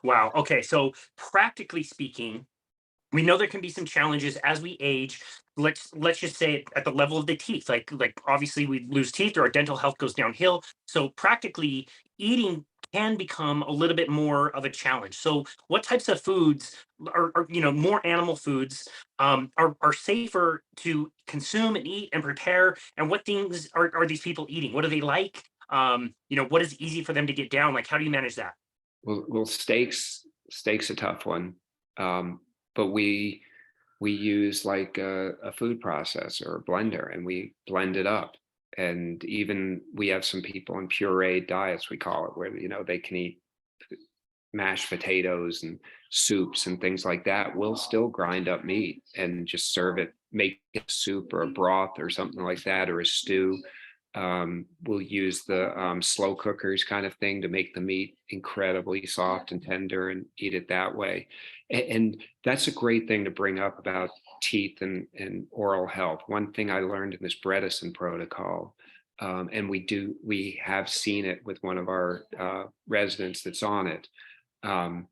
Wow. Okay. So practically speaking, we know there can be some challenges as we age. Let's just say at the level of the teeth. Like obviously we lose teeth or our dental health goes downhill. So practically eating can become a little bit more of a challenge. So what types of foods are more animal foods are safer to consume and eat and prepare? And what things are these people eating? What do they like? What is easy for them to get down? Like how do you manage that? Well, steaks a tough one, but we use like a food processor or a blender, and we blend it up. And even we have some people in pureed diets, we call it, where they can eat mashed potatoes and soups and things like that. We'll still grind up meat and just serve it, make it a soup or a broth or something like that, or a stew. We'll use the slow cookers kind of thing to make the meat incredibly soft and tender and eat it that way. And that's a great thing to bring up about teeth and oral health. One thing I learned in this Bredesen protocol, and we have seen it with one of our residents that's on it. Um,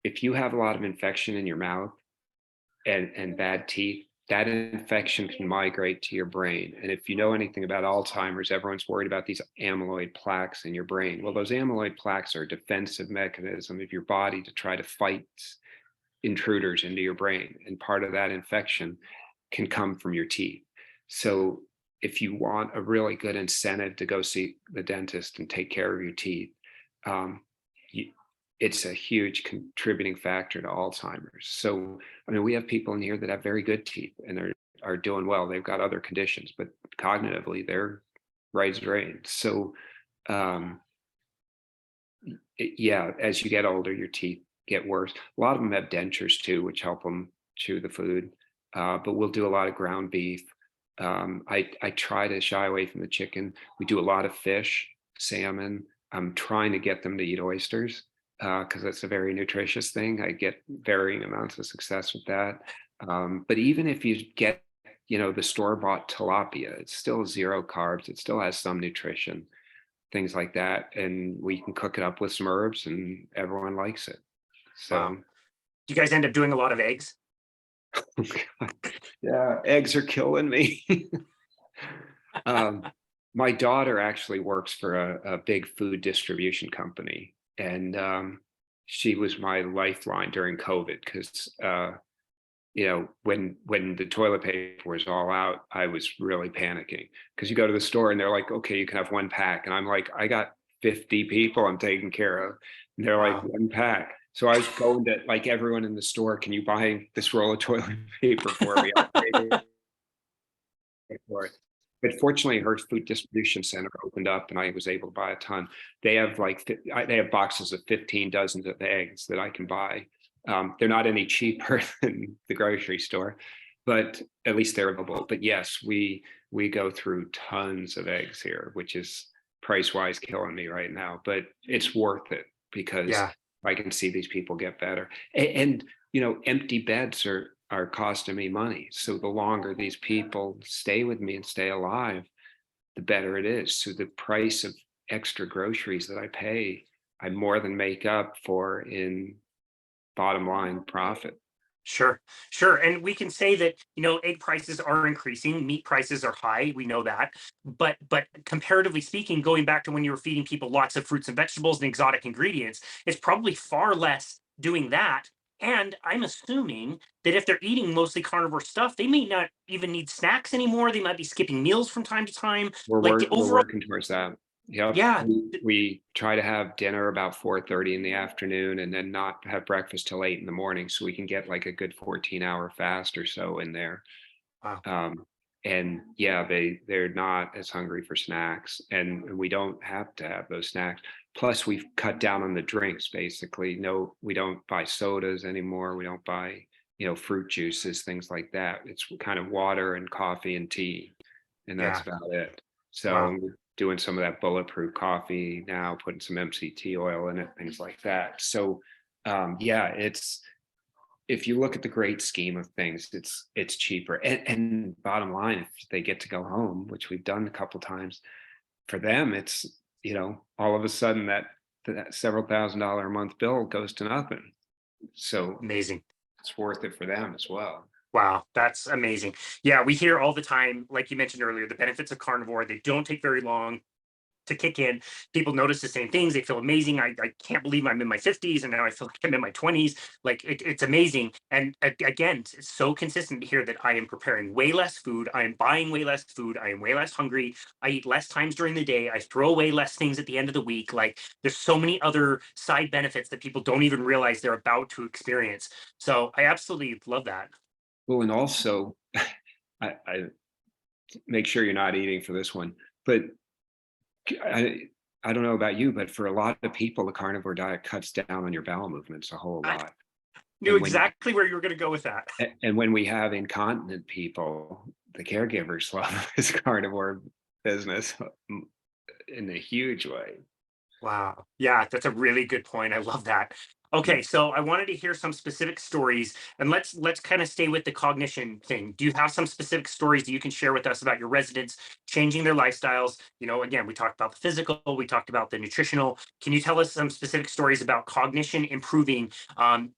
if you have a lot of infection in your mouth and bad teeth, that infection can migrate to your brain. And if you know anything about Alzheimer's, everyone's worried about these amyloid plaques in your brain. Well, those amyloid plaques are a defensive mechanism of your body to try to fight intruders into your brain. And part of that infection can come from your teeth. So if you want a really good incentive to go see the dentist and take care of your teeth, um, you, it's a huge contributing factor to Alzheimer's. So, I mean, we have people in here that have very good teeth and are doing well. They've got other conditions, but cognitively, they're right as rain. So, um, yeah, as you get older, your teeth get worse. A lot of them have dentures too, which help them chew the food. But we'll do a lot of ground beef. I try to shy away from the chicken. We do a lot of fish, salmon. I'm trying to get them to eat oysters because that's a very nutritious thing. I get varying amounts of success with that. But even if you get, the store-bought tilapia, it's still zero carbs. It still has some nutrition, things like that, and we can cook it up with some herbs, and everyone likes it. Wow. So, Do you guys end up doing a lot of eggs? yeah, eggs are killing me. Um, my daughter actually works for a big food distribution company, and she was my lifeline during COVID because when the toilet paper was all out, I was really panicking because you go to the store and they're like, "Okay, you can have one pack," and I'm like, "I got 50 people I'm taking care of," and they're like, Wow. "One pack." So I was going to like everyone in the store, "Can you buy this roll of toilet paper for me? I'll pay for it." But fortunately, her food distribution center opened up, and I was able to buy a ton. They have they have boxes of 15 dozens of eggs that I can buy. They're not any cheaper than the grocery store, but at least they're available. But yes, we go through tons of eggs here, which is price wise killing me right now. But it's worth it because Yeah. I can see these people get better. And empty beds are costing me money. So the longer these people stay with me and stay alive, the better it is. So the price of extra groceries that I pay, I more than make up for in bottom line profit. Sure, sure. And we can say that, egg prices are increasing, meat prices are high, we know that. But comparatively speaking, going back to when you were feeding people lots of fruits and vegetables and exotic ingredients, it's probably far less doing that. And I'm assuming that if they're eating mostly carnivore stuff, they may not even need snacks anymore. They might be skipping meals from time to time. Like the We're overall, working towards that. Yep. yeah, We try to have dinner about 4:30 in the afternoon and then not have breakfast till 8 in the morning so we can get like a good 14-hour fast or so in there. wow, Um, and yeah, they're not as hungry for snacks, and we don't have to have those snacks. Plus, we've cut down on the drinks. Basically, no, we don't buy sodas anymore. We don't buy fruit juices, things like that. It's kind of water and coffee and tea, and that's yeah, about it. So wow, we're doing some of that bulletproof coffee now, putting some MCT oil in it, things like that. So yeah, it's if you look at the great scheme of things, it's cheaper. And bottom line, if they get to go home, which we've done a couple times, for them, it's all of a sudden that that several $1,000 a month bill goes to nothing. So Amazing. it's worth it for them as well. Wow, that's amazing. Yeah, we hear all the time, like you mentioned earlier, the benefits of carnivore. They don't take very long to kick in. People notice the same things. They feel amazing. I can't believe I'm in my 50s and now I feel like I'm in my 20s. Like it's amazing. And again, it's so consistent to hear that I am preparing way less food. I am buying way less food. I am way less hungry. I eat less times during the day. I throw away less things at the end of the week. Like there's so many other side benefits that people don't even realize they're about to experience. So I absolutely love that. Well, and also, I make sure you're not eating for this one, but I, I don't know about you, but for a lot of people, the carnivore diet cuts down on your bowel movements a whole I lot. knew And when exactly where you were going to go with that. and when we have incontinent people, the caregivers love this carnivore business in a huge way. Wow. Yeah, that's a really good point. I love that. Yeah. Okay, so I wanted to hear some specific stories, and let's kind of stay with the cognition thing. Do you have some specific stories that you can share with us about your residents changing their lifestyles? You know, again, we talked about the physical, we talked about the nutritional. Can you tell us some specific stories about cognition improving by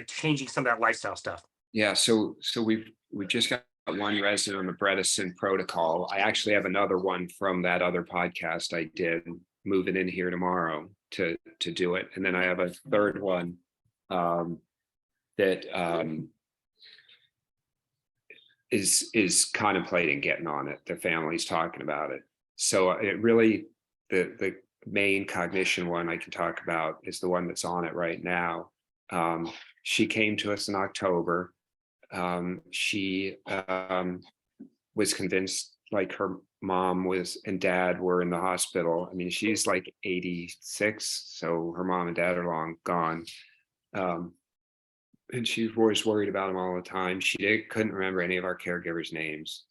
changing some of that lifestyle stuff? Yeah, so we've just got one resident on the Bredesen protocol. I actually have another one from that other podcast I did, moving in here tomorrow to do it, and then I have a third one um, that is contemplating getting on it. The family's talking about it. So it really the main cognition one I can talk about is the one that's on it right now. She came to us in October. She was convinced like her mom was and dad were in the hospital. I mean, she's like 86, so her mom and dad are long gone. Um, and she was worried about them all the time. Couldn't remember any of our caregivers' names.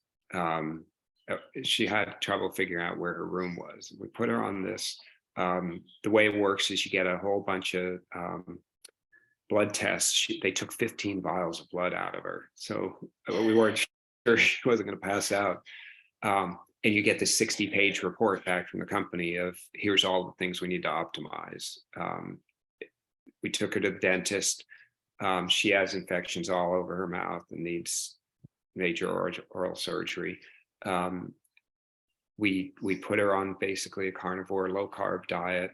She had trouble figuring out where her room was. We put her on this. The way it works is you get a whole bunch of blood tests. They took 15 vials of blood out of her. So we weren't sure she wasn't going to pass out. And you get the 60-page report back from the company of here's all the things we need to optimize. We took her to the dentist. She has infections all over her mouth and needs major oral surgery. We put her on basically a carnivore, low carb diet.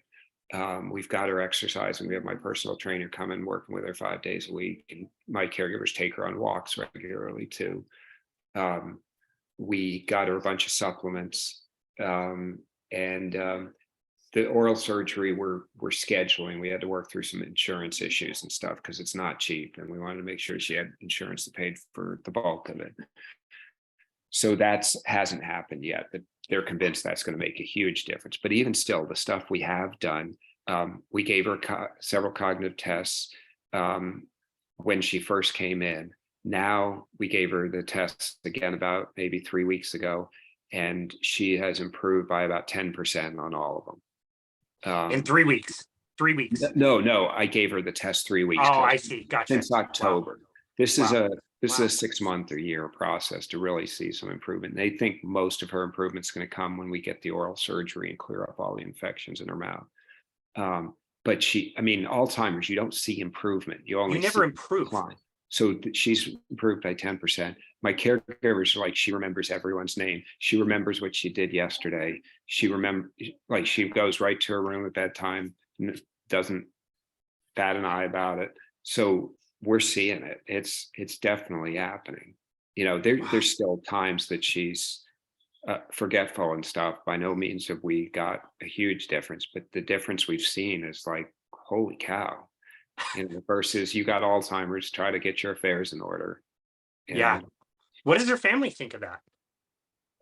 We've got her exercising. We have my personal trainer coming, working with her 5 days a week, and my caregivers take her on walks regularly too. We got her a bunch of supplements, and the oral surgery we're scheduling. We had to work through some insurance issues and stuff because it's not cheap, and we wanted to make sure she had insurance that paid for the bulk of it. So that's hasn't happened yet, but they're convinced that's going to make a huge difference. But even still, the stuff we have done, we gave her several cognitive tests when she first came in. Now we gave her the tests again about maybe 3 weeks ago, and she has improved by about 10% on all of them. In 3 weeks. 3 weeks. No, I gave her the test 3 weeks Oh, ago. I see. Gotcha. Since October. Wow. This is Wow. a 6 month or year process to really see some improvement. They think most of her improvement is going to come when we get the oral surgery and clear up all the infections in her mouth. But Alzheimer's, you don't see improvement. You only never see improve. decline. So she's improved by 10%. My caregivers are like, she remembers everyone's name. She remembers what she did yesterday. She goes right to her room at bedtime, doesn't bat an eye about it. So we're seeing it. It's definitely happening. There's still times that she's forgetful and stuff. By no means have we got a huge difference, but the difference we've seen is like, holy cow. Versus you got Alzheimer's, try to get your affairs in order. Yeah. What does her family think of that?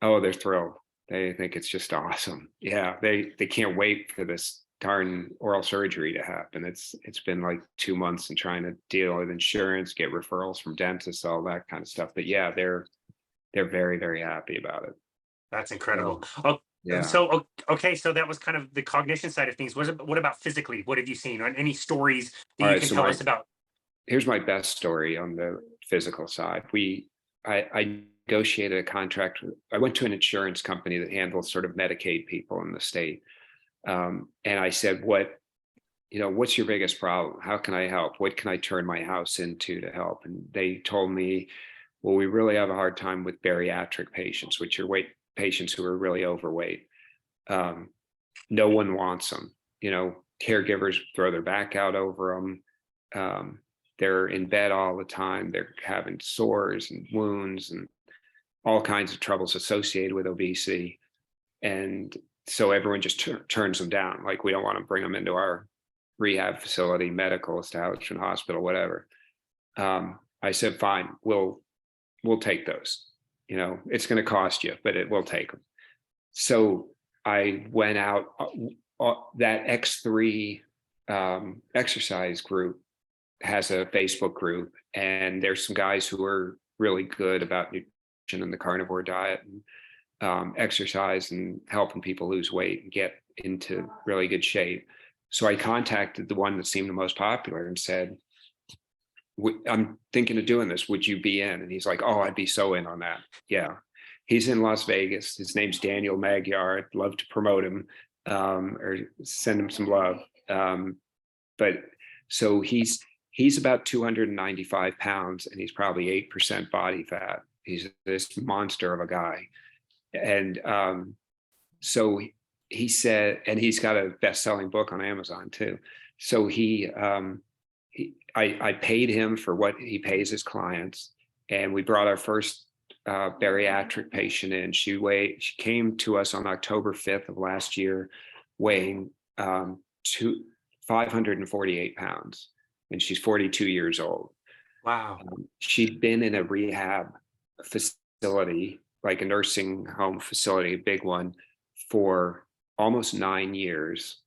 Oh, they're thrilled. They think it's just awesome. Yeah, they can't wait for this darn oral surgery to happen. It's been like 2 months and trying to deal with insurance, get referrals from dentists, all that kind of stuff. But yeah, they're very, very happy about it. That's incredible. Oh, Yeah. so okay, so that was kind of the cognition side of things. What about physically? What have you seen? Any stories that All you right, can so tell us about? here's my best story on the physical side. I negotiated a contract. I went to an insurance company that handles sort of Medicaid people in the state. And I said, what's your biggest problem? How can I help? What can I turn my house into to help? And they told me, well, we really have a hard time with bariatric patients, which are patients who are really overweight. Um, no one wants them. Caregivers throw their back out over them. They're in bed all the time. They're having sores and wounds and all kinds of troubles associated with obesity. And so everyone just turns them down. Like, we don't want to bring them into our rehab facility, medical establishment, hospital, whatever. I said, fine, we'll take those. It's going to cost you, but we'll take them. So I went out, that X3 exercise group has a Facebook group, and there's some guys who are really good about nutrition and the carnivore diet and exercise and helping people lose weight and get into really good shape. So I contacted the one that seemed the most popular and said, I'm thinking of doing this. Would you be in? And he's like, oh, I'd be so in on that. Yeah. He's in Las Vegas. His name's Daniel Magyar. I'd love to promote him or send him some love. But so he's about 295 pounds, and he's probably 8% body fat. He's this monster of a guy. And so he said, and he's got a best-selling book on Amazon too. So I paid him for what he pays his clients, and we brought our first bariatric patient in. She came to us on October 5th of last year, weighing 548 pounds, and she's 42 years old. Wow. She'd been in a rehab facility, like a nursing home facility, a big one, for almost 9 years.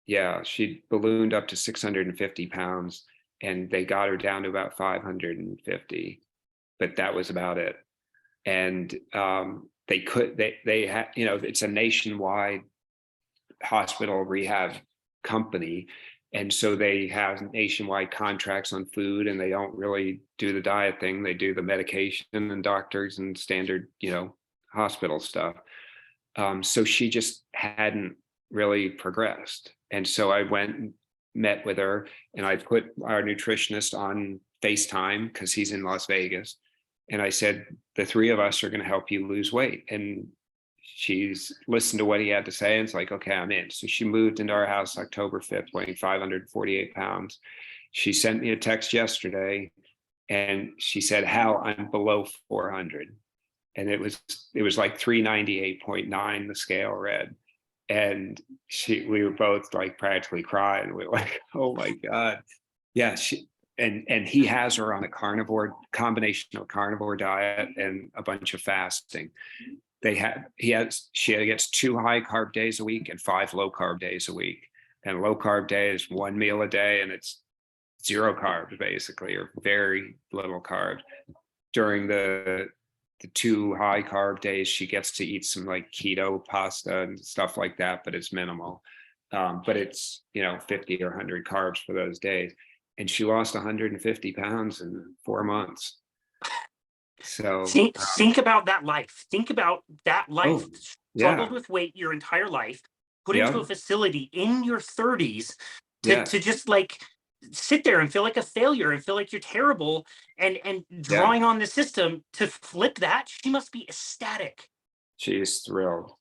Yeah, she ballooned up to 650 pounds, and they got her down to about 550, but that was about it. And they had, it's a nationwide hospital rehab company. And so they have nationwide contracts on food, and they don't really do the diet thing. They do the medication and doctors and standard, hospital stuff. So she just hadn't really progressed. And so I went and met with her, and I put our nutritionist on FaceTime because he's in Las Vegas. And I said, the three of us are going to help you lose weight. And she's listened to what he had to say, and it's like, okay, I'm in. So she moved into our house October 5th, weighing 548 pounds. She sent me a text yesterday, and she said, Hal, I'm below 400. And it was like 398.9, the scale read. And we were both like practically crying. We were like, oh my God. Yeah. And he has her on a combination of carnivore diet and a bunch of fasting. She gets 2 high carb days a week and 5 low carb days a week. And low carb day is 1 meal a day, and it's 0 carbs basically, or very little carbs. During the 2 high carb days, she gets to eat some like keto pasta and stuff like that, but it's minimal. But it's 50 or 100 carbs for those days. And she lost 150 pounds in 4 months. So think about that life. Think about that life. Struggled with weight your entire life, put into a facility in your 30s to just like sit there and feel like a failure and feel like you're terrible, and drawing on the system to flip that. She must be ecstatic. She is thrilled.